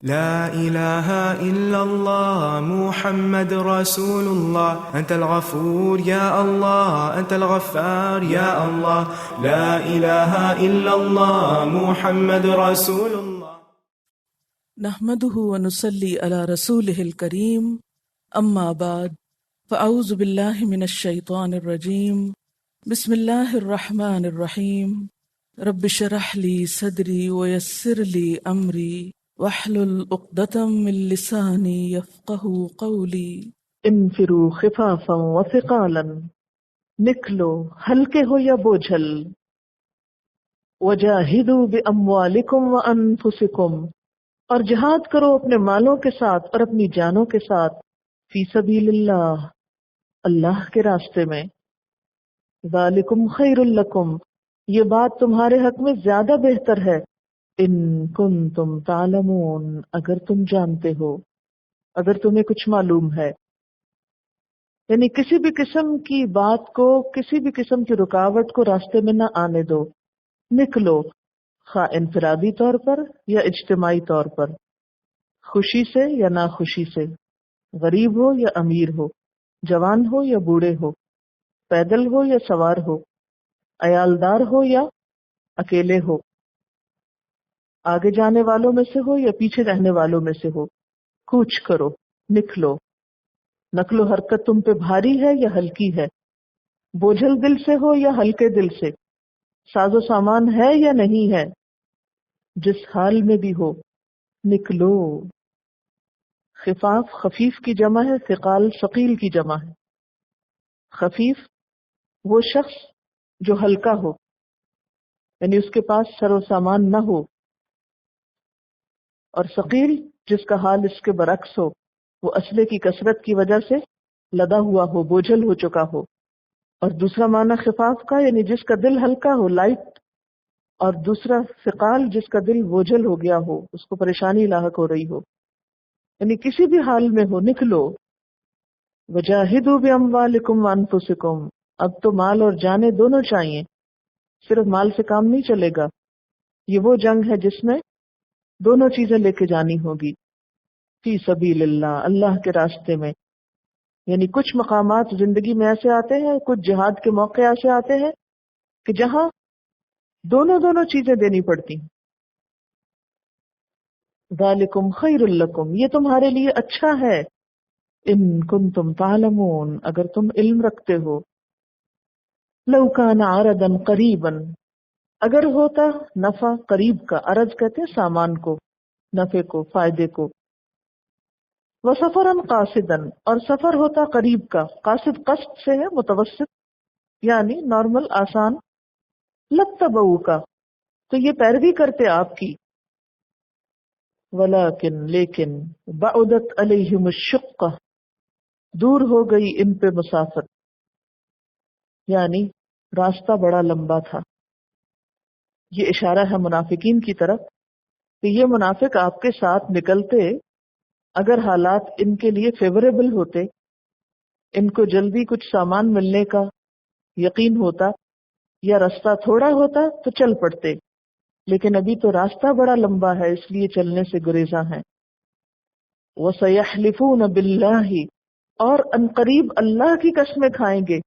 لا إله إلا الله محمد رسول الله أنت الغفور يا الله أنت الغفار يا الله لا إله إلا الله محمد رسول الله. نحمده ونصلي على رسوله الكريم أما بعد فأعوذ بالله من الشيطان الرجيم بسم الله الرحمن الرحيم رب اشرح لي صدري ويسر لي أمري واحلل عقدة من لساني يفقهوا قولي. انفروا خفافا وثقالا، نکلو ہلکے ہو یا بوجھل، وجاہدوا باموالکم وانفسکم، اور جہاد کرو اپنے مالوں کے ساتھ اور اپنی جانوں کے ساتھ، فی سبیل اللہ، اللہ کے راستے میں، ذالکم خیر لکم، یہ بات تمہارے حق میں زیادہ بہتر ہے، ان کنتم تعلمون، اگر تم جانتے ہو، اگر تمہیں کچھ معلوم ہے. یعنی کسی بھی قسم کی بات کو، کسی بھی قسم کی رکاوٹ کو راستے میں نہ آنے دو، نکلو، خواہ انفرادی طور پر یا اجتماعی طور پر، خوشی سے یا ناخوشی سے، غریب ہو یا امیر ہو، جوان ہو یا بوڑھے ہو، پیدل ہو یا سوار ہو، عیالدار ہو یا اکیلے ہو، آگے جانے والوں میں سے ہو یا پیچھے رہنے والوں میں سے ہو، کوچ کرو، نکلو. نقل و حرکت تم پہ بھاری ہے یا ہلکی ہے، بوجھل دل سے ہو یا ہلکے دل سے، ساز و سامان ہے یا نہیں ہے، جس حال میں بھی ہو، نکلو. خفاف خفیف کی جمع ہے، ثقال ثقیل کی جمع ہے. خفیف وہ شخص جو ہلکا ہو، یعنی اس کے پاس سر و سامان نہ ہو، اور ثقیل جس کا حال اس کے برعکس ہو، وہ اسلحے کی کثرت کی وجہ سے لدا ہوا ہو، بوجھل ہو چکا ہو. اور دوسرا معنی خفاف کا یعنی جس کا دل ہلکا ہو، لائٹ، اور دوسرا ثقال جس کا دل بوجھل ہو گیا ہو، اس کو پریشانی لاحق ہو رہی ہو. یعنی کسی بھی حال میں ہو، نکلو. وجاہدوا باموالکم وانفسکم، اب تو مال اور جانیں دونوں چاہیے، صرف مال سے کام نہیں چلے گا. یہ وہ جنگ ہے جس میں دونوں چیزیں لے کے جانی ہوگی. فی سبیل اللہ، اللہ کے راستے میں. یعنی کچھ مقامات زندگی میں ایسے آتے ہیں، کچھ جہاد کے موقع ایسے آتے ہیں کہ جہاں دونوں چیزیں دینی پڑتی ہیں. ذالکم خیر لکم، یہ تمہارے لیے اچھا ہے، ان کنتم تعلمون، اگر تم علم رکھتے ہو. لو کان عرضا قریبا، اگر ہوتا نفع قریب کا، عرض کہتے ہیں سامان کو، نفع کو، فائدے کو. وسفرا قاصدا، اور سفر ہوتا قریب کا، قاصد قصد سے ہے، متوسط یعنی نارمل، آسان. لتبعوک، تو یہ پیروی کرتے آپ کی. ولیکن، لیکن، بعدت علیہم الشقہ، دور ہو گئی ان پہ مسافت، یعنی راستہ بڑا لمبا تھا. یہ اشارہ ہے منافقین کی طرف کہ یہ منافق آپ کے ساتھ نکلتے اگر حالات ان کے لیے فیوریبل ہوتے، ان کو جلدی کچھ سامان ملنے کا یقین ہوتا یا راستہ تھوڑا ہوتا تو چل پڑتے، لیکن ابھی تو راستہ بڑا لمبا ہے، اس لیے چلنے سے گریزاں ہیں. وَسَيَحْلِفُونَ بِاللَّهِ، اور عنقریب اللہ کی قسمیں کھائیں گے.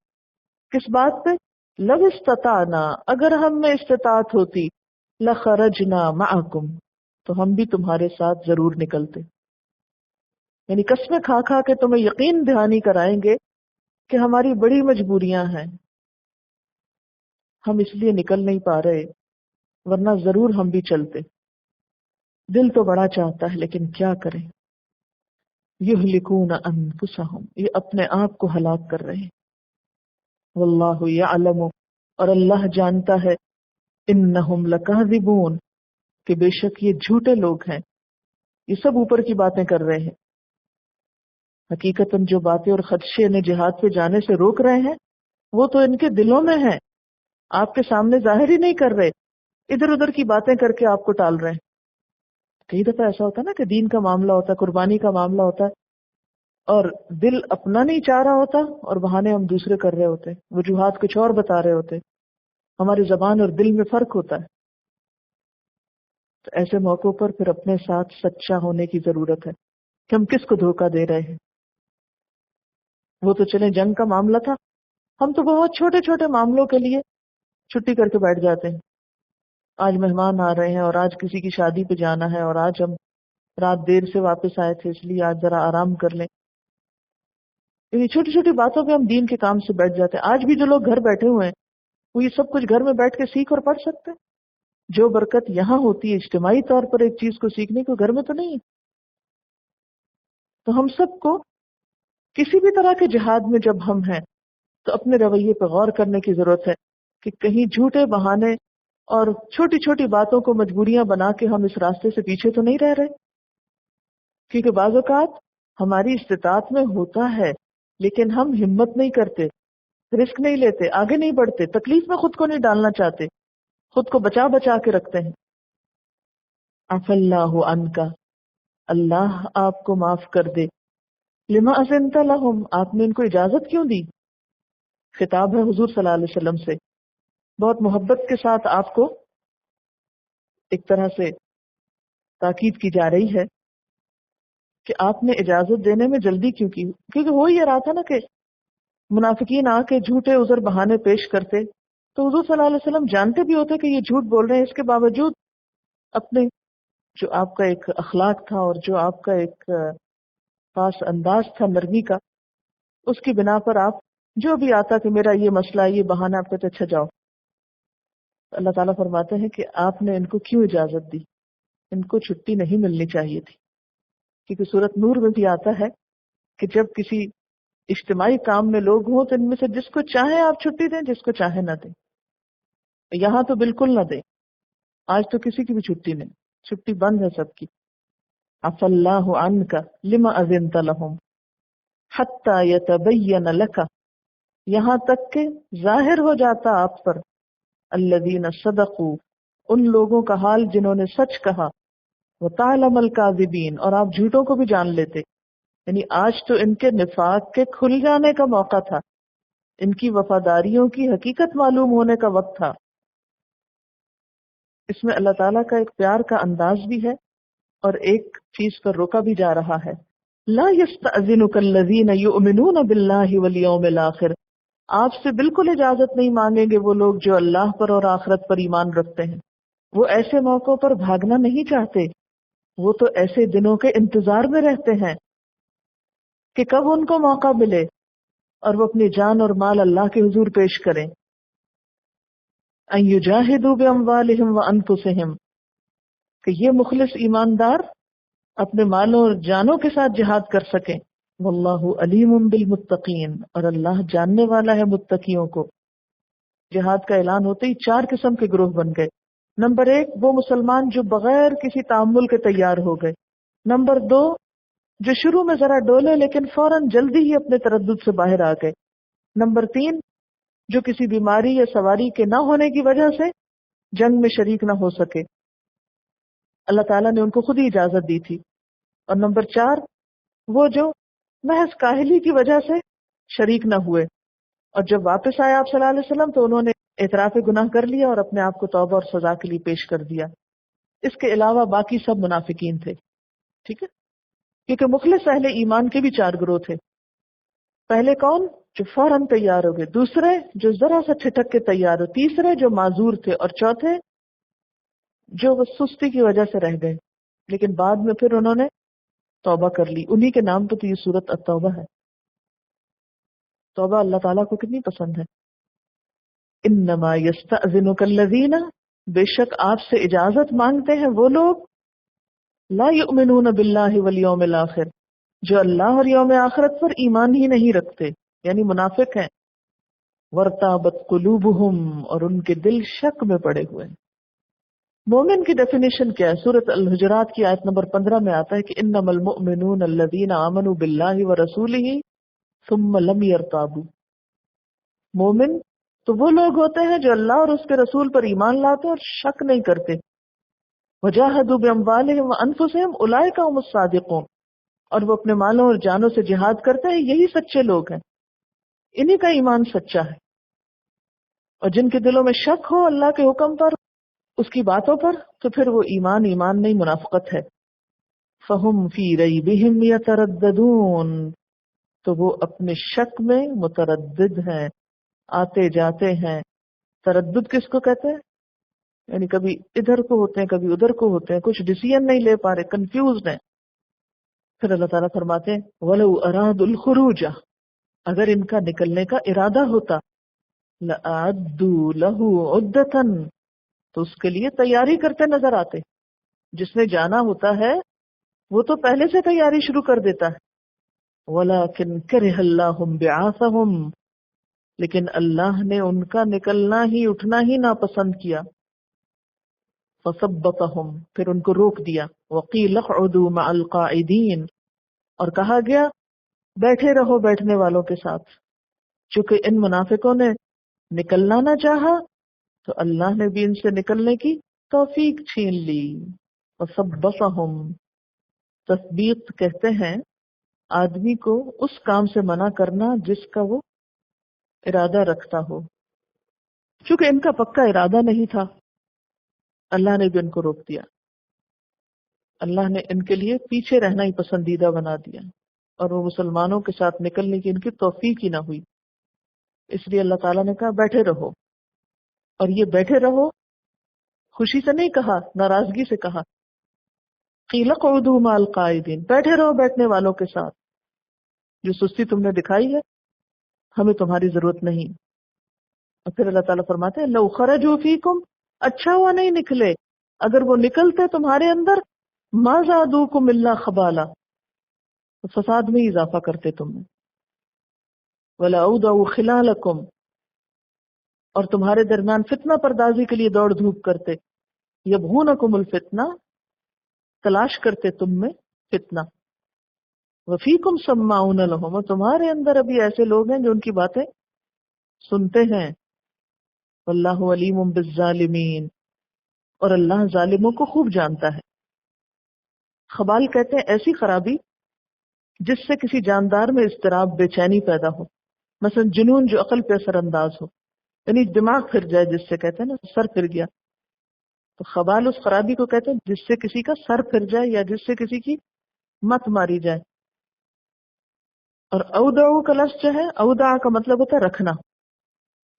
کس بات پہ؟ لَوْ اسْتَطَعْنَا، اگر ہم میں استطاعت ہوتی، لَخَرَجْنَا مَعَكُمْ، تو ہم بھی تمہارے ساتھ ضرور نکلتے. یعنی قسمیں کھا کھا کے تمہیں یقین دہانی کرائیں گے کہ ہماری بڑی مجبوریاں ہیں، ہم اس لیے نکل نہیں پا رہے، ورنہ ضرور ہم بھی چلتے. دل تو بڑا چاہتا ہے لیکن کیا کریں. یہلکون انفسہم، یہ اپنے آپ کو ہلاک کر رہے ہیں. واللہ یعلم، اور اللہ جانتا ہے، انہم لکاذبون، کہ بے شک یہ جھوٹے لوگ ہیں. یہ سب اوپر کی باتیں کر رہے ہیں، حقیقتاً جو باتیں اور خدشے انہیں جہاد پہ جانے سے روک رہے ہیں وہ تو ان کے دلوں میں ہیں، آپ کے سامنے ظاہر ہی نہیں کر رہے، ادھر ادھر کی باتیں کر کے آپ کو ٹال رہے ہیں. کئی دفعہ ایسا ہوتا ہے نا کہ دین کا معاملہ ہوتا ہے، قربانی کا معاملہ ہوتا ہے، اور دل اپنا نہیں چاہ رہا ہوتا اور بہانے ہم دوسرے کر رہے ہوتے، وجوہات کچھ اور بتا رہے ہوتے. ہماری زبان اور دل میں فرق ہوتا ہے. تو ایسے موقعوں پر پھر اپنے ساتھ سچا ہونے کی ضرورت ہے کہ ہم کس کو دھوکہ دے رہے ہیں. وہ تو چلے جنگ کا معاملہ تھا، ہم تو بہت چھوٹے چھوٹے معاملوں کے لیے چھٹی کر کے بیٹھ جاتے ہیں. آج مہمان آ رہے ہیں اور آج کسی کی شادی پہ جانا ہے اور آج ہم رات دیر سے واپس آئے تھے اس لیے آج ذرا آرام کر لیں. یعنی چھوٹی چھوٹی باتوں پہ ہم دین کے کام سے بیٹھ جاتے ہیں. آج بھی جو لوگ گھر بیٹھے ہوئے ہیں وہ یہ سب کچھ گھر میں بیٹھ کے سیکھ اور پڑھ سکتے ہیں. جو برکت یہاں ہوتی ہے اجتماعی طور پر ایک چیز کو سیکھنے کو، گھر میں تو نہیں ہے. تو ہم سب کو کسی بھی طرح کے جہاد میں جب ہم ہیں تو اپنے رویے پہ غور کرنے کی ضرورت ہے کہ کہیں جھوٹے بہانے اور چھوٹی چھوٹی باتوں کو مجبوریاں بنا کے ہم اس راستے سے پیچھے تو نہیں رہ رہے. کیونکہ بعض اوقات ہماری استطاعت میں ہوتا ہے لیکن ہم ہمت نہیں کرتے، رسک نہیں لیتے، آگے نہیں بڑھتے، تکلیف میں خود کو نہیں ڈالنا چاہتے، خود کو بچا بچا کے رکھتے ہیں. عفا اللہ عنک، اللہ آپ کو معاف کر دے. لما اذنت لہم، آپ نے ان کو اجازت کیوں دی؟ خطاب ہے حضور صلی اللہ علیہ وسلم سے، بہت محبت کے ساتھ آپ کو ایک طرح سے تاکید کی جا رہی ہے کہ آپ نے اجازت دینے میں جلدی کیوں کی. کیونکہ ہو یہ رہا تھا نا کہ منافقین آ کے جھوٹے عذر بہانے پیش کرتے، تو حضور صلی اللہ علیہ وسلم جانتے بھی ہوتے کہ یہ جھوٹ بول رہے ہیں، اس کے باوجود اپنے جو آپ کا ایک اخلاق تھا اور جو آپ کا ایک خاص انداز تھا نرمی کا، اس کی بنا پر آپ جو بھی آتا کہ میرا یہ مسئلہ ہے، یہ بہانہ، آپ کہتے اچھا جاؤ. اللہ تعالیٰ فرماتے ہیں کہ آپ نے ان کو کیوں اجازت دی؟ ان کو چھٹی نہیں ملنی چاہیے تھی. کیونکہ سورۃ نور میں بھی آتا ہے کہ جب کسی اجتماعی کام میں لوگ ہوں تو ان میں سے جس کو چاہیں آپ چھٹی دیں، جس کو چاہیں نہ دیں. یہاں تو بالکل نہ دیں. آج تو کسی کی بھی چھٹی نہیں، چھٹی بند ہے سب کی. عفا اللہ عنک لما اذنت لہم حتی یتبین لک، یہاں تک کہ ظاہر ہو جاتا آپ پر الذین صدقوا، ان لوگوں کا حال جنہوں نے سچ کہا، وتعلم الکاذبین، اور آپ جھوٹوں کو بھی جان لیتے. یعنی آج تو ان کے نفاق کے کھل جانے کا موقع تھا، ان کی وفاداریوں کی حقیقت معلوم ہونے کا وقت تھا. اس میں اللہ تعالیٰ کا ایک پیار کا انداز بھی ہے اور ایک چیز پر روکا بھی جا رہا ہے. لا یستأذنک الذین یؤمنون باللہ والیوم الآخر، آپ سے بالکل اجازت نہیں مانگیں گے وہ لوگ جو اللہ پر اور آخرت پر ایمان رکھتے ہیں. وہ ایسے موقعوں پر بھاگنا نہیں چاہتے، وہ تو ایسے دنوں کے انتظار میں رہتے ہیں کہ کب ان کو موقع ملے اور وہ اپنی جان اور مال اللہ کے حضور پیش کریں. ان یجاہدوا باموالہم وانفسہم، کہ یہ مخلص ایماندار اپنے مالوں اور جانوں کے ساتھ جہاد کر سکیں. واللہ علیم بالمتقین، اور اللہ جاننے والا ہے متقیوں کو. جہاد کا اعلان ہوتے ہی 4 قسم کے گروہ بن گئے. نمبر 1 وہ مسلمان جو بغیر کسی تعامل کے تیار ہو گئے. نمبر 2 جو شروع میں ذرا ڈولے لیکن فوراً جلدی ہی اپنے تردد سے باہر آ گئے. نمبر 3 جو کسی بیماری یا سواری کے نہ ہونے کی وجہ سے جنگ میں شریک نہ ہو سکے، اللہ تعالیٰ نے ان کو خود ہی اجازت دی تھی. اور نمبر 4 وہ جو محض کاہلی کی وجہ سے شریک نہ ہوئے، اور جب واپس آئے آپ صلی اللہ علیہ وسلم تو انہوں نے اعتراف گناہ کر لیا اور اپنے آپ کو توبہ اور سزا کے لیے پیش کر دیا. اس کے علاوہ باقی سب منافقین تھے. ٹھیک ہے، کیونکہ مخلص اہل ایمان کے بھی 4 گروہ تھے. پہلے کون؟ جو فوراً تیار ہو گئے. دوسرے جو ذرا سا ٹھٹک کے تیار ہو. تیسرے جو معذور تھے. اور چوتھے جو وہ سستی کی وجہ سے رہ گئے لیکن بعد میں پھر انہوں نے توبہ کر لی. انہی کے نام پہ تو یہ سورت التوبہ ہے. توبہ اللہ تعالیٰ کو کتنی پسند ہے. انما یستأذنک الذین، بے شک آپ سے اجازت مانگتے ہیں وہ لوگ لا یؤمنون باللہ والیوم الآخر، جو اللہ اور یوم آخرت پر ایمان ہی نہیں رکھتے، یعنی منافق ہیں. وارتابت قلوبہم، اور ان کے دل شک میں پڑے ہوئے ہیں. مومن کی ڈیفینیشن کیا ہے؟ سورۃ الحجرات کی آیت نمبر 15 میں آتا ہے کہ انما المؤمنون الذین آمنوا باللہ ورسولہ ثم لم یرتابوا. مومن تو وہ لوگ ہوتے ہیں جو اللہ اور اس کے رسول پر ایمان لاتے اور شک نہیں کرتے. وجاہدوا باموالہم وانفسہم اولئک هم الصادقون، اور وہ اپنے مالوں اور جانوں سے جہاد کرتے ہیں، یہی سچے لوگ ہیں، انہی کا ایمان سچا ہے. اور جن کے دلوں میں شک ہو اللہ کے حکم پر، اس کی باتوں پر تو پھر وہ ایمان نہیں منافقت ہے. فہم فی ریبہم یترددون، تو وہ اپنے شک میں متردد ہیں، آتے جاتے ہیں. تردد کس کو کہتے ہیں؟ یعنی کبھی ادھر کو ہوتے ہیں کبھی ادھر کو ہوتے ہیں، کچھ ڈیسیژن نہیں لے پا رہے، کنفیوزڈ ہیں. پھر اللہ تعالیٰ فرماتے ہیں وَلَوْ أَرَادُوا الْخُرُوجَ، اگر ان کا نکلنے کا ارادہ ہوتا، لَأَعَدُّوا لَهُ عُدَّةً، تو اس کے لیے تیاری کرتے نظر آتے. جس نے جانا ہوتا ہے وہ تو پہلے سے تیاری شروع کر دیتا ہے. وَلَكِنْ كَرِهَ اللَّهُ انبِعَاثَهُمْ، لیکن اللہ نے ان کا نکلنا ہی اٹھنا ہی ناپسند کیا. فَثَبَّطَهُمْ، پھر ان کو روک دیا. وَقِيلَ اقْعُدُوا مَعَ الْقَاعِدِينَ، اور کہا گیا بیٹھے رہو بیٹھنے والوں کے ساتھ. چونکہ ان منافقوں نے نکلنا نہ چاہا تو اللہ نے بھی ان سے نکلنے کی توفیق چھین لی. وَثَبَّطَهُمْ، تثبیت کہتے ہیں آدمی کو اس کام سے منع کرنا جس کا وہ ارادہ رکھتا ہو. چونکہ ان کا پکا ارادہ نہیں تھا، اللہ نے بھی ان کو روک دیا. اللہ نے ان کے لیے پیچھے رہنا ہی پسندیدہ بنا دیا، اور وہ مسلمانوں کے ساتھ نکلنے کی ان کی توفیق ہی نہ ہوئی. اس لیے اللہ تعالیٰ نے کہا بیٹھے رہو. اور یہ بیٹھے رہو خوشی سے نہیں کہا، ناراضگی سے کہا. قیل اقعدوا مع القاعدین، بیٹھے رہو بیٹھنے والوں کے ساتھ. جو سستی تم نے دکھائی ہے ہمیں تمہاری ضرورت نہیں. اور پھر اللہ تعالیٰ فرماتے ہیں لو خرجوا فیکم، اچھا ہوا نہیں نکلے، اگر وہ نکلتے تمہارے اندر ما زادوکم الا خبالا، تو فساد میں اضافہ کرتے تم نے. ولا اودعوا خلالکم، اور تمہارے درمیان فتنہ پردازی کے لیے دوڑ دھوپ کرتے. یبغونکم الفتنہ، تلاش کرتے تم میں فتنہ. وفیکم سماعون لہم، اور تمہارے اندر ابھی ایسے لوگ ہیں جو ان کی باتیں سنتے ہیں. واللہ علیم بالظالمین، اور اللہ ظالموں کو خوب جانتا ہے. خبال کہتے ہیں ایسی خرابی جس سے کسی جاندار میں اضطراب، بے چینی پیدا ہو. مثلا جنون جو عقل پہ اثر انداز ہو، یعنی دماغ پھر جائے، جس سے کہتے ہیں نا سر پھر گیا. تو خبال اس خرابی کو کہتے ہیں جس سے کسی کا سر پھر جائے یا جس سے کسی کی مت ماری جائے. اور اودعو کا لفظ جو ہے، اودع کا مطلب ہوتا ہے رکھنا،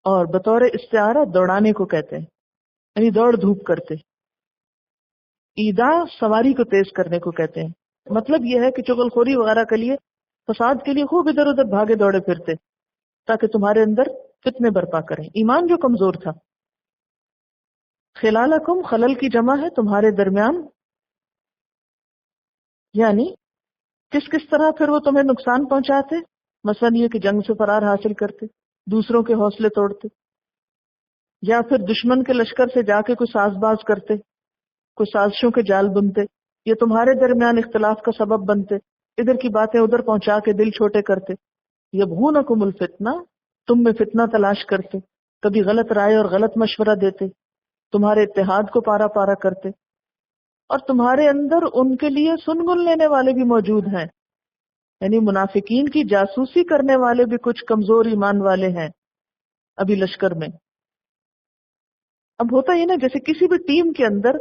اور بطور استعارہ دوڑانے کو کہتے ہیں، یعنی دوڑ دھوپ کرتے. ایدا سواری کو تیز کرنے کو کہتے ہیں. مطلب یہ ہے کہ چغل خوری وغیرہ کے لیے، فساد کے لیے خوب ادھر ادھر بھاگے دوڑے پھرتے تاکہ تمہارے اندر فتنے برپا کریں. ایمان جو کمزور تھا. خلالکم، خلل کی جمع ہے تمہارے درمیان، یعنی کس طرح پھر وہ تمہیں نقصان پہنچاتے. مثلا یہ کہ جنگ سے فرار حاصل کرتے، دوسروں کے حوصلے توڑتے، یا پھر دشمن کے لشکر سے جا کے کوئی ساز باز کرتے، کوئی سازشوں کے جال بنتے، یا تمہارے درمیان اختلاف کا سبب بنتے، ادھر کی باتیں ادھر پہنچا کے دل چھوٹے کرتے. یبغونکم الفتنہ، تم میں فتنہ تلاش کرتے، کبھی غلط رائے اور غلط مشورہ دیتے، تمہارے اتحاد کو پارا پارا کرتے. اور تمہارے اندر ان کے لیے سنگن لینے والے بھی موجود ہیں، یعنی منافقین کی جاسوسی کرنے والے بھی کچھ کمزور ایمان والے ہیں ابھی لشکر میں. اب ہوتا یہ نا جیسے کسی بھی ٹیم کے اندر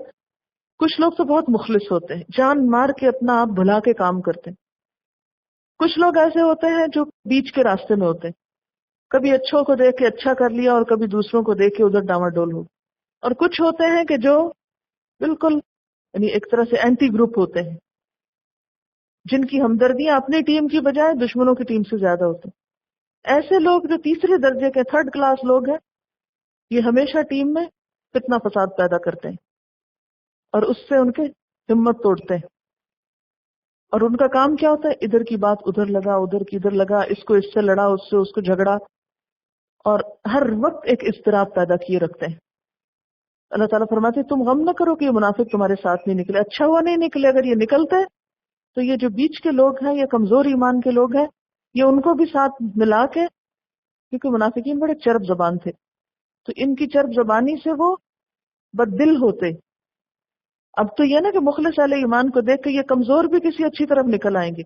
کچھ لوگ تو بہت مخلص ہوتے ہیں، جان مار کے اپنا آپ بھلا کے کام کرتے ہیں. کچھ لوگ ایسے ہوتے ہیں جو بیچ کے راستے میں ہوتے ہیں، کبھی اچھوں کو دیکھ کے اچھا کر لیا اور کبھی دوسروں کو دیکھ کے ادھر ڈاواڈول ہو. اور کچھ ہوتے ہیں کہ جو بالکل یعنی ایک طرح سے اینٹی گروپ ہوتے ہیں، جن کی ہمدردیاں اپنی ٹیم کی بجائے دشمنوں کی ٹیم سے زیادہ ہوتی ہیں. ایسے لوگ جو تیسرے درجے کے تھرڈ کلاس لوگ ہیں، یہ ہمیشہ ٹیم میں فتنہ فساد پیدا کرتے ہیں اور اس سے ان کے ہمت توڑتے ہیں. اور ان کا کام کیا ہوتا ہے؟ ادھر کی بات ادھر لگا، ادھر کی ادھر لگا، اس کو اس سے لڑا، اس سے اس کو جھگڑا، اور ہر وقت ایک اضطراب پیدا کیے رکھتے ہیں. اللہ تعالیٰ فرماتے ہیں تم غم نہ کرو کہ یہ منافق تمہارے ساتھ نہیں نکلے. اچھا ہوا نہیں نکلے. اگر یہ نکلتے تو یہ جو بیچ کے لوگ ہیں، یہ کمزور ایمان کے لوگ ہیں، یہ ان کو بھی ساتھ ملا کے، کیونکہ منافقین بڑے چرب زبان تھے، تو ان کی چرب زبانی سے وہ بد دل ہوتے. اب تو یہ نا کہ مخلص اہل ایمان کو دیکھ کے یہ کمزور بھی کسی اچھی طرف نکل آئیں گے،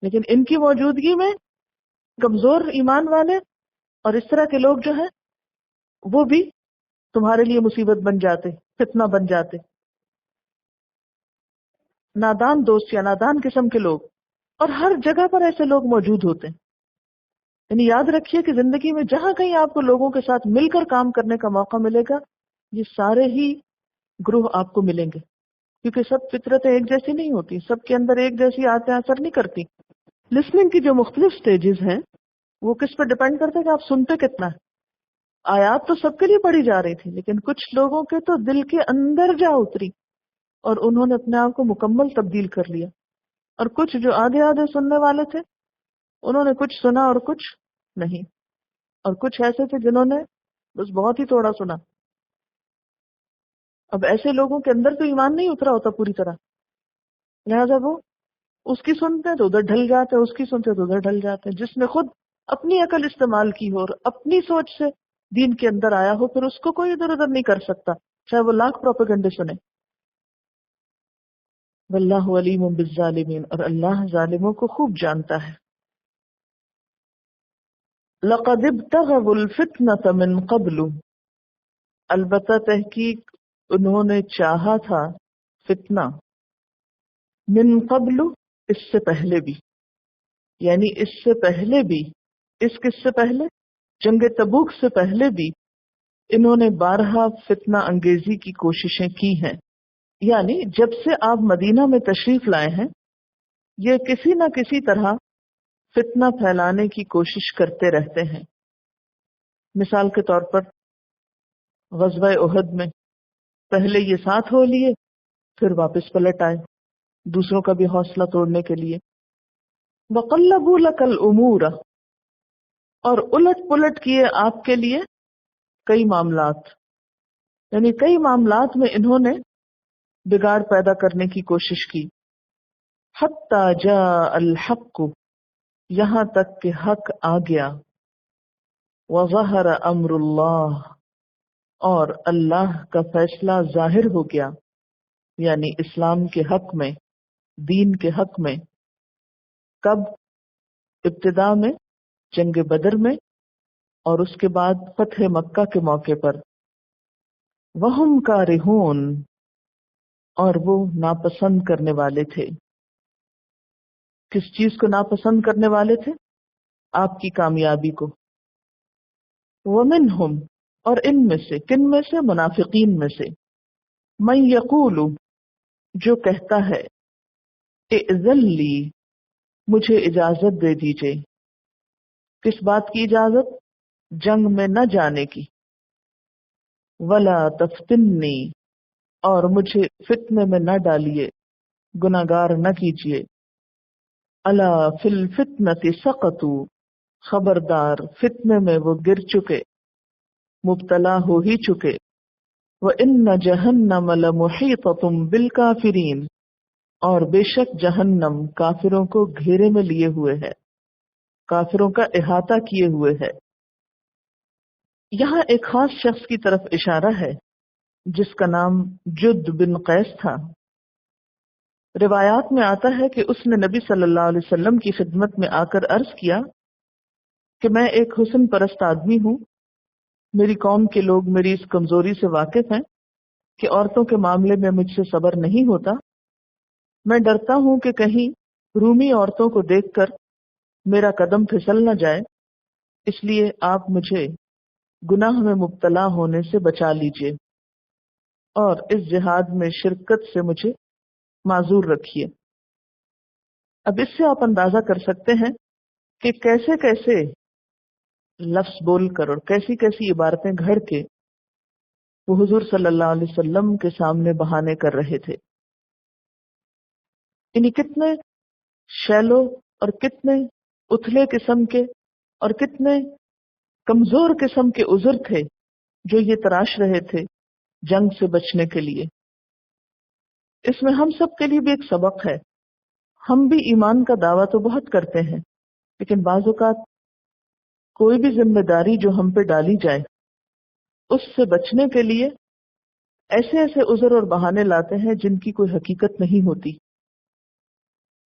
لیکن ان کی موجودگی میں کمزور ایمان والے اور اس طرح کے لوگ جو ہیں وہ بھی تمہارے لیے مصیبت بن جاتے. فتنہ بن جاتے. نادان دوست یا نادان قسم کے لوگ، اور ہر جگہ پر ایسے لوگ موجود ہوتے ہیں. یعنی یاد رکھیے کہ زندگی میں جہاں کہیں آپ کو لوگوں کے ساتھ مل کر کام کرنے کا موقع ملے گا، یہ سارے ہی گروہ آپ کو ملیں گے، کیونکہ سب فطرتیں ایک جیسی نہیں ہوتی، سب کے اندر ایک جیسی عادتیں اثر نہیں کرتی. لسننگ کی جو مختلف سٹیجز ہیں وہ کس پہ ڈیپینڈ کرتا ہے کہ آپ سنتے کتنا ہے. آیات تو سب کے لیے پڑھی جا رہی تھی، لیکن کچھ لوگوں کے تو دل کے اندر جا اتری اور انہوں نے اپنے آپ کو مکمل تبدیل کر لیا. اور کچھ جو آدھے آدھے سننے والے تھے انہوں نے کچھ سنا اور کچھ نہیں، اور کچھ ایسے تھے جنہوں نے بس بہت ہی تھوڑا سنا. اب ایسے لوگوں کے اندر تو ایمان نہیں اترا ہوتا پوری طرح، لہذا وہ اس کی سنتے ہیں تو ادھر ڈھل جاتے ہیں، اس کی سنتے ہیں تو ادھر ڈھل جاتے ہیں. جس نے خود اپنی عقل استعمال کی ہو اور اپنی سوچ سے دین کے اندر آیا ہو، پھر اس کو کوئی ادھر ادھر نہیں کر سکتا، چاہے وہ لاکھ پروپیگنڈے سنے. واللہ علیم بالظالمین، اور اللہ ظالموں کو خوب جانتا ہے. لقد ابتغوا الفتنة من قبل، البتہ تحقیق انہوں نے چاہا تھا فتنہ، من قبل اس سے پہلے بھی، یعنی اس سے پہلے بھی، اس کس سے پہلے؟ جنگ تبوک سے پہلے بھی انہوں نے بارہا فتنہ انگیزی کی کوششیں کی ہیں. یعنی جب سے آپ مدینہ میں تشریف لائے ہیں یہ کسی نہ کسی طرح فتنہ پھیلانے کی کوشش کرتے رہتے ہیں. مثال کے طور پر غزوہ احد میں پہلے یہ ساتھ ہو لیے، پھر واپس پلٹ آئے دوسروں کا بھی حوصلہ توڑنے کے لیے. وَقَلَّبُوا لَكَ الْأُمُورَ، اور الٹ پلٹ کیے آپ کے لیے کئی معاملات، یعنی کئی معاملات میں انہوں نے بگاڑ پیدا کرنے کی کوشش کی. حَتَّى جَاءَ الْحَقُّ، یہاں تک کہ حق آ گیا. وَظَهَرَ أَمْرُ اللَّهِ، اور اللہ کا فیصلہ ظاہر ہو گیا، یعنی اسلام کے حق میں، دین کے حق میں. کب؟ ابتدا میں جنگ بدر میں، اور اس کے بعد فتح مکہ کے موقع پر. وَهُمْ كَارِهُونَ، اور وہ ناپسند کرنے والے تھے. کس چیز کو ناپسند کرنے والے تھے؟ آپ کی کامیابی کو. وَمِنْهُمْ، اور ان میں سے، کن میں سے؟ منافقین میں سے. مَن يَقُولُ، جو کہتا ہے، اِذَن لِّی، مجھے اجازت دے دیجئے. کس بات کی اجازت؟ جنگ میں نہ جانے کی. وَلَا تَفْتِنِّی، اور مجھے فتنے میں نہ ڈالیے، گناہگار نہ کیجیے. الا فی الفتنۃ سقطوا، خبردار فتنے میں وہ گر چکے، مبتلا ہو ہی چکے. وَإِنَّ جَهَنَّمَ لَمُحِيطَةٌ بِالْكَافِرِينَ، اور بے شک جہنم کافروں کو گھیرے میں لیے ہوئے ہے، کافروں کا احاطہ کیے ہوئے ہے. یہاں ایک خاص شخص کی طرف اشارہ ہے جس کا نام جد بن قیس تھا. روایات میں آتا ہے کہ اس نے نبی صلی اللہ علیہ وسلم کی خدمت میں آ کر عرض کیا کہ میں ایک حسن پرست آدمی ہوں، میری قوم کے لوگ میری اس کمزوری سے واقف ہیں کہ عورتوں کے معاملے میں مجھ سے صبر نہیں ہوتا. میں ڈرتا ہوں کہ کہیں رومی عورتوں کو دیکھ کر میرا قدم پھسل نہ جائے، اس لیے آپ مجھے گناہ میں مبتلا ہونے سے بچا لیجیے اور اس جہاد میں شرکت سے مجھے معذور رکھیے. اب اس سے آپ اندازہ کر سکتے ہیں کہ کیسے کیسے لفظ بول کر اور کیسی کیسی عبارتیں گھڑ کے وہ حضور صلی اللہ علیہ وسلم کے سامنے بہانے کر رہے تھے. یعنی کتنے شیلو اور کتنے اتھلے قسم کے اور کتنے کمزور قسم کے عذر تھے جو یہ تراش رہے تھے جنگ سے بچنے کے لیے. اس میں ہم سب کے لیے بھی ایک سبق ہے. ہم بھی ایمان کا دعویٰ تو بہت کرتے ہیں، لیکن بعض اوقات کوئی بھی ذمہ داری جو ہم پہ ڈالی جائے اس سے بچنے کے لیے ایسے ایسے عذر اور بہانے لاتے ہیں جن کی کوئی حقیقت نہیں ہوتی،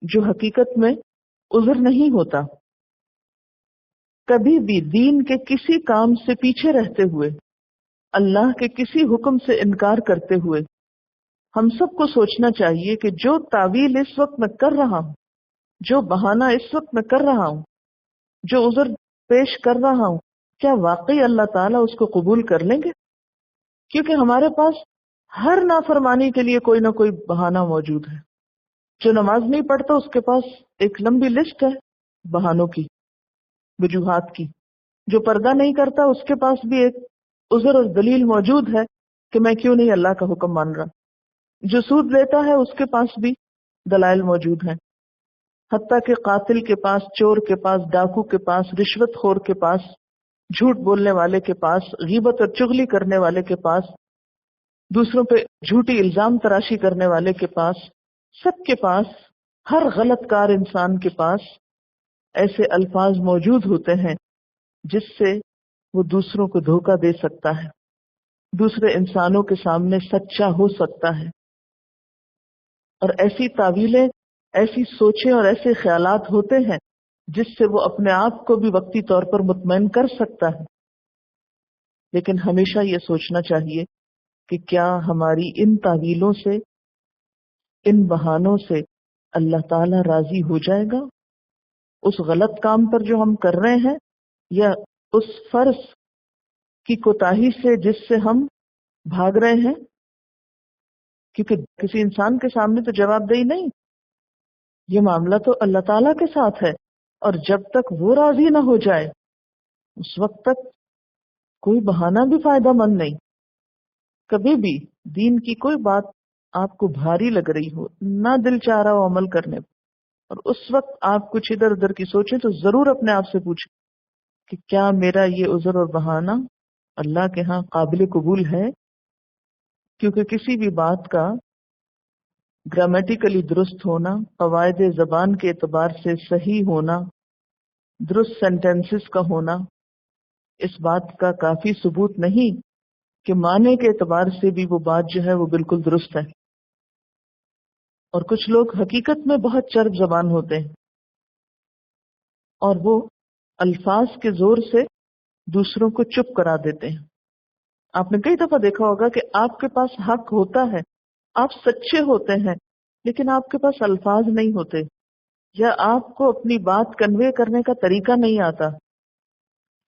جو حقیقت میں عذر نہیں ہوتا. کبھی بھی دین کے کسی کام سے پیچھے رہتے ہوئے اللہ کے کسی حکم سے انکار کرتے ہوئے ہم سب کو سوچنا چاہیے کہ جو تعویل اس وقت میں کر رہا ہوں، جو بہانہ اس وقت میں کر رہا ہوں، جو عذر پیش کر رہا ہوں، کیا واقعی اللہ تعالیٰ اس کو قبول کر لیں گے؟ کیونکہ ہمارے پاس ہر نافرمانی کے لیے کوئی نہ کوئی بہانہ موجود ہے. جو نماز نہیں پڑھتا اس کے پاس ایک لمبی لسٹ ہے بہانوں کی، وجوہات کی. جو پردہ نہیں کرتا اس کے پاس بھی ایک عذر اور دلیل موجود ہے کہ میں کیوں نہیں اللہ کا حکم مان رہا. جو سود لیتا ہے اس کے پاس بھی دلائل موجود ہیں. حتیٰ کہ قاتل کے پاس، چور کے پاس، ڈاکو کے پاس، رشوت خور کے پاس، جھوٹ بولنے والے کے پاس، غیبت اور چغلی کرنے والے کے پاس، دوسروں پہ جھوٹی الزام تراشی کرنے والے کے پاس، سب کے پاس، ہر غلط کار انسان کے پاس ایسے الفاظ موجود ہوتے ہیں جس سے وہ دوسروں کو دھوکہ دے سکتا ہے، دوسرے انسانوں کے سامنے سچا ہو سکتا ہے. اور ایسی تعویلیں، ایسی سوچیں اور ایسے خیالات ہوتے ہیں جس سے وہ اپنے آپ کو بھی وقتی طور پر مطمئن کر سکتا ہے. لیکن ہمیشہ یہ سوچنا چاہیے کہ کیا ہماری ان تعویلوں سے، ان بہانوں سے اللہ تعالی راضی ہو جائے گا اس غلط کام پر جو ہم کر رہے ہیں، یا اس فرض کی کوتاہی سے جس سے ہم بھاگ رہے ہیں؟ کیونکہ کسی انسان کے سامنے تو جواب دہی نہیں، یہ معاملہ تو اللہ تعالیٰ کے ساتھ ہے، اور جب تک وہ راضی نہ ہو جائے اس وقت تک کوئی بہانہ بھی فائدہ مند نہیں. کبھی بھی دین کی کوئی بات آپ کو بھاری لگ رہی ہو، نہ دل چاہ رہا ہو عمل کرنے پر، اور اس وقت آپ کچھ ادھر ادھر کی سوچیں، تو ضرور اپنے آپ سے پوچھیں کہ کیا میرا یہ عذر اور بہانہ اللہ کے ہاں قابل قبول ہے؟ کیونکہ کسی بھی بات کا گرامیٹیکلی درست ہونا، قواعد زبان کے اعتبار سے صحیح ہونا، درست سینٹینسز کا ہونا، اس بات کا کافی ثبوت نہیں کہ معنی کے اعتبار سے بھی وہ بات جو ہے وہ بالکل درست ہے. اور کچھ لوگ حقیقت میں بہت چرب زبان ہوتے ہیں، اور وہ الفاظ کے زور سے دوسروں کو چپ کرا دیتے ہیں. آپ نے کئی دفعہ دیکھا ہوگا کہ آپ کے پاس حق ہوتا ہے، آپ سچے ہوتے ہیں، لیکن آپ کے پاس الفاظ نہیں ہوتے، یا آپ کو اپنی بات کنوے کرنے کا طریقہ نہیں آتا.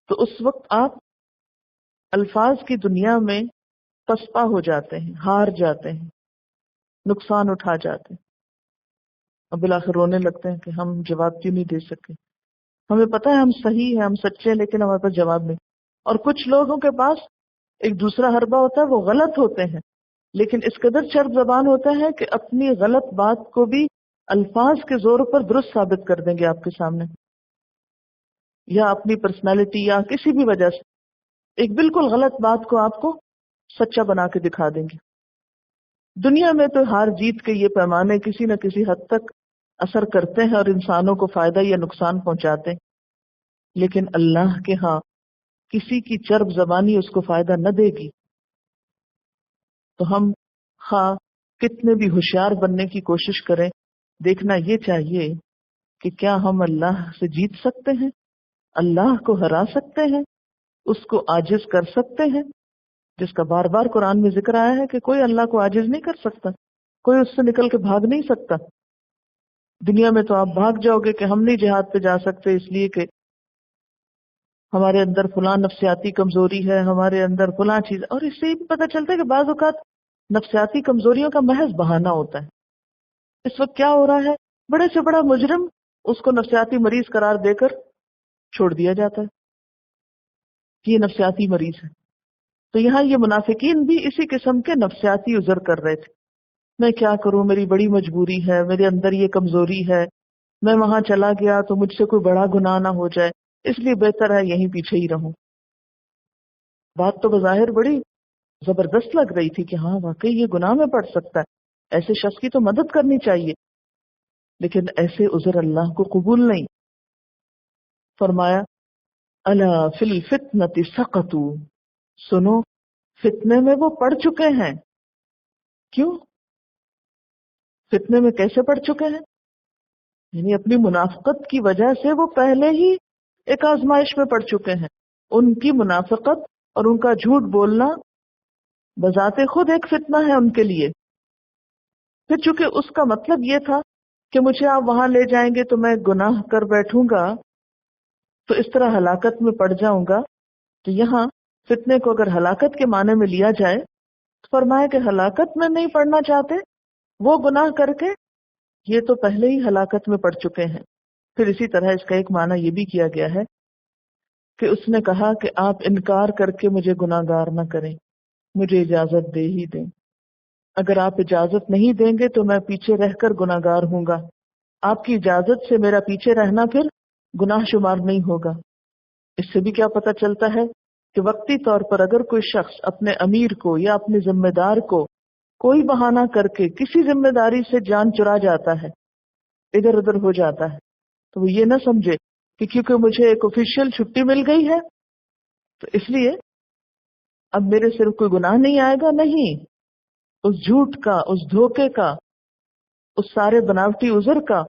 تو اس وقت آپ الفاظ کی دنیا میں پسپا ہو جاتے ہیں، ہار جاتے ہیں، نقصان اٹھا جاتے ہیں، اور بالآخر رونے لگتے ہیں کہ ہم جواب کیوں نہیں دے سکے. ہمیں پتہ ہے ہم صحیح ہیں، ہم سچے ہیں، لیکن ہمارے پاس جواب نہیں. اور کچھ لوگوں کے پاس ایک دوسرا حربہ ہوتا ہے، وہ غلط ہوتے ہیں، لیکن اس قدر چرب زبان ہوتا ہے کہ اپنی غلط بات کو بھی الفاظ کے زور پر درست ثابت کر دیں گے آپ کے سامنے، یا اپنی پرسنالٹی یا کسی بھی وجہ سے ایک بالکل غلط بات کو آپ کو سچا بنا کے دکھا دیں گے. دنیا میں تو ہار جیت کے یہ پیمانے کسی نہ کسی حد تک اثر کرتے ہیں اور انسانوں کو فائدہ یا نقصان پہنچاتے ہیں، لیکن اللہ کے ہاں کسی کی چرب زبانی اس کو فائدہ نہ دے گی. تو ہم خواہ کتنے بھی ہوشیار بننے کی کوشش کریں، دیکھنا یہ چاہیے کہ کیا ہم اللہ سے جیت سکتے ہیں، اللہ کو ہرا سکتے ہیں، اس کو عاجز کر سکتے ہیں، جس کا بار بار قرآن میں ذکر آیا ہے کہ کوئی اللہ کو عاجز نہیں کر سکتا، کوئی اس سے نکل کے بھاگ نہیں سکتا. دنیا میں تو آپ بھاگ جاؤ گے کہ ہم نہیں جہاد پہ جا سکتے اس لیے کہ ہمارے اندر فلاں نفسیاتی کمزوری ہے، ہمارے اندر فلاں چیز، اور اس سے یہ بھی پتہ چلتا ہے کہ بعض اوقات نفسیاتی کمزوریوں کا محض بہانہ ہوتا ہے. اس وقت کیا ہو رہا ہے، بڑے سے بڑا مجرم اس کو نفسیاتی مریض قرار دے کر چھوڑ دیا جاتا ہے کہ یہ نفسیاتی مریض ہے. تو یہاں یہ منافقین بھی اسی قسم کے نفسیاتی عذر کر رہے تھے، میں کیا کروں، میری بڑی مجبوری ہے، میرے اندر یہ کمزوری ہے، میں وہاں چلا گیا تو مجھ سے کوئی بڑا گناہ نہ ہو جائے، اس لیے بہتر ہے یہیں پیچھے ہی رہوں. بات تو بظاہر بڑی زبردست لگ رہی تھی کہ ہاں واقعی یہ گناہ میں پڑ سکتا ہے، ایسے شخص کی تو مدد کرنی چاہیے، لیکن ایسے عذر اللہ کو قبول نہیں. فرمایا الا فی الفتنۃ سقطوا، سنو فتنے میں وہ پڑ چکے ہیں. کیوں فتنے میں کیسے پڑ چکے ہیں؟ یعنی اپنی منافقت کی وجہ سے وہ پہلے ہی ایک آزمائش میں پڑ چکے ہیں. ان کی منافقت اور ان کا جھوٹ بولنا بذات خود ایک فتنہ ہے ان کے لیے. پھر چونکہ اس کا مطلب یہ تھا کہ مجھے آپ وہاں لے جائیں گے تو میں گناہ کر بیٹھوں گا تو اس طرح ہلاکت میں پڑ جاؤں گا، تو یہاں فتنے کو اگر ہلاکت کے معنی میں لیا جائے تو فرمایا کہ ہلاکت میں نہیں پڑنا چاہتے، وہ گناہ کر کے یہ تو پہلے ہی ہلاکت میں پڑ چکے ہیں. پھر اسی طرح اس کا ایک معنی یہ بھی کیا گیا ہے کہ اس نے کہا کہ آپ انکار کر کے مجھے گناہ گار نہ کریں، مجھے اجازت دے ہی دیں. اگر آپ اجازت نہیں دیں گے تو میں پیچھے رہ کر گناہ گار ہوں گا. آپ کی اجازت سے میرا پیچھے رہنا پھر گناہ شمار نہیں ہوگا. اس سے بھی کیا پتہ چلتا ہے کہ وقتی طور پر اگر کوئی شخص اپنے امیر کو یا اپنے ذمہ دار کو کوئی بہانہ کر کے کسی ذمہ داری سے جان چرا جاتا ہے، ادھر ادھر ہو جاتا ہے، تو وہ یہ نہ سمجھے کہ کیونکہ مجھے ایک آفیشیل چھٹی مل گئی ہے تو اس لیے اب میرے صرف کوئی گناہ نہیں آئے گا. نہیں، اس جھوٹ کا، اس دھوکے کا، اس سارے بناوٹی عذر کا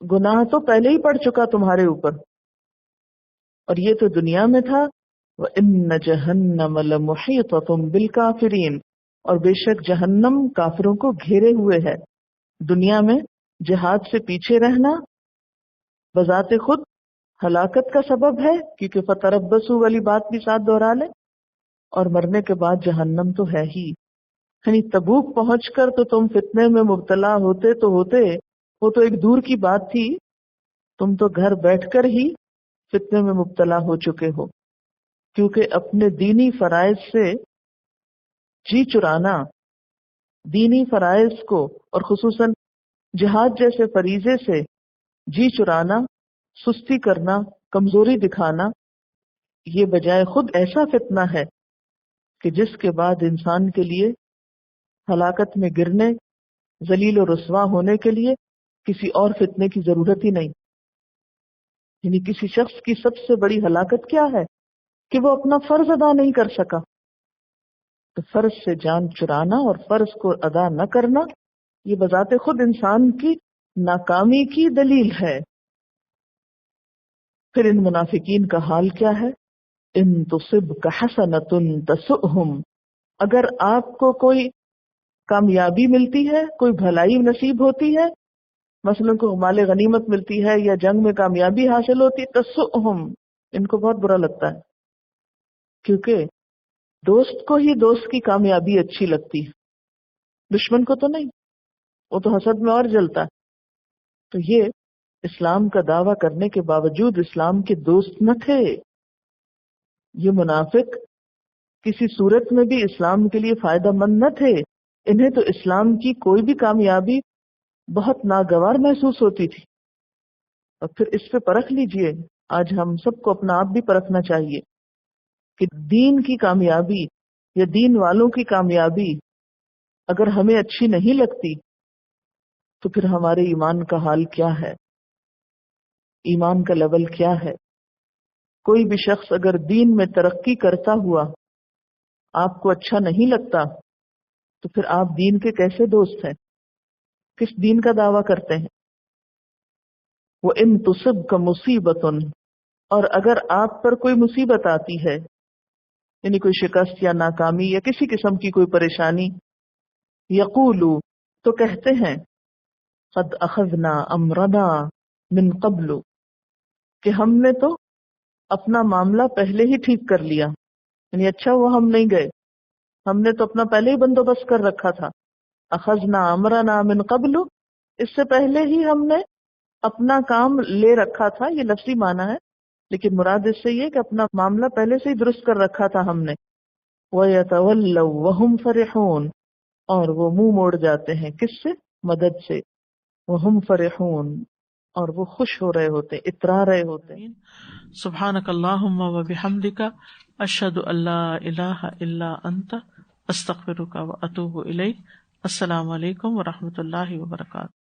گناہ تو پہلے ہی پڑ چکا تمہارے اوپر. اور یہ تو دنیا میں تھا. وَإِنَّ جَهَنَّمَ لَمُحِيطَةٌ بِالْكَافِرِينَ، اور بے شک جہنم کافروں کو گھیرے ہوئے ہے. دنیا میں جہاد سے پیچھے رہنا بذات خود ہلاکت کا سبب ہے، کیونکہ فتربصوا والی بات بھی ساتھ دہرا لے، اور مرنے کے بعد جہنم تو ہے ہی. یعنی تبوک پہنچ کر تو تم فتنے میں مبتلا ہوتے تو ہوتے، وہ تو ایک دور کی بات تھی. تم تو گھر بیٹھ کر ہی فتنے میں مبتلا ہو چکے ہو، کیونکہ اپنے دینی فرائض سے جی چرانا، دینی فرائض کو اور خصوصاً جہاد جیسے فریضے سے جی چرانا، سستی کرنا، کمزوری دکھانا، یہ بجائے خود ایسا فتنہ ہے کہ جس کے بعد انسان کے لیے ہلاکت میں گرنے، ذلیل و رسوا ہونے کے لیے کسی اور فتنے کی ضرورت ہی نہیں. یعنی کسی شخص کی سب سے بڑی ہلاکت کیا ہے کہ وہ اپنا فرض ادا نہیں کر سکا. تو فرض سے جان چرانا اور فرض کو ادا نہ کرنا یہ بذات خود انسان کی ناکامی کی دلیل ہے. پھر ان منافقین کا حال کیا ہے؟ ان تصبک حسنۃ تسؤہم، اگر آپ کو کوئی کامیابی ملتی ہے، کوئی بھلائی نصیب ہوتی ہے، مثلا کو مال غنیمت ملتی ہے یا جنگ میں کامیابی حاصل ہوتی، تسؤہم، ان کو بہت برا لگتا ہے. کیونکہ دوست کو ہی دوست کی کامیابی اچھی لگتی ہے، دشمن کو تو نہیں، وہ تو حسد میں اور جلتا ہے. تو یہ اسلام کا دعویٰ کرنے کے باوجود اسلام کے دوست نہ تھے. یہ منافق کسی صورت میں بھی اسلام کے لیے فائدہ مند نہ تھے. انہیں تو اسلام کی کوئی بھی کامیابی بہت ناگوار محسوس ہوتی تھی. اور پھر اس پہ پرکھ لیجئے، آج ہم سب کو اپنا آپ بھی پرکھنا چاہیے کہ دین کی کامیابی یا دین والوں کی کامیابی اگر ہمیں اچھی نہیں لگتی تو پھر ہمارے ایمان کا حال کیا ہے، ایمان کا لیول کیا ہے. کوئی بھی شخص اگر دین میں ترقی کرتا ہوا آپ کو اچھا نہیں لگتا تو پھر آپ دین کے کیسے دوست ہیں، کس دین کا دعویٰ کرتے ہیں. وَإِن تُصِبْكَ مُصِيبَةٌ، اور اگر آپ پر کوئی مصیبت آتی ہے، یعنی کوئی شکست یا ناکامی یا کسی قسم کی کوئی پریشانی، یقولوا، تو کہتے ہیں، قد اخذنا امرنا من قبل، کہ ہم نے تو اپنا معاملہ پہلے ہی ٹھیک کر لیا. یعنی اچھا وہ ہم نہیں گئے، ہم نے تو اپنا پہلے ہی بندوبست کر رکھا تھا. اخذنا امرنا من قبل، اس سے پہلے ہی ہم نے اپنا کام لے رکھا تھا. یہ لفظی معنی ہے، لیکن مراد اس سے یہ کہ اپنا معاملہ پہلے سے ہی درست کر رکھا تھا ہم نے. وَيَتَوَلَّوْا وَهُمْ فَرِحُونَ، اور وہ منہ موڑ جاتے ہیں کس سے؟ مدد سے. وَهُمْ فَرِحُونَ، اور وہ خوش ہو رہے ہوتے، اترا رہے ہوتے. سبحانک اللہم و بحمدک، اشہد ان لا الہ الا انت، استغفرک و اتوب الیک. السلام علیکم و رحمۃ اللہ وبرکاتہ.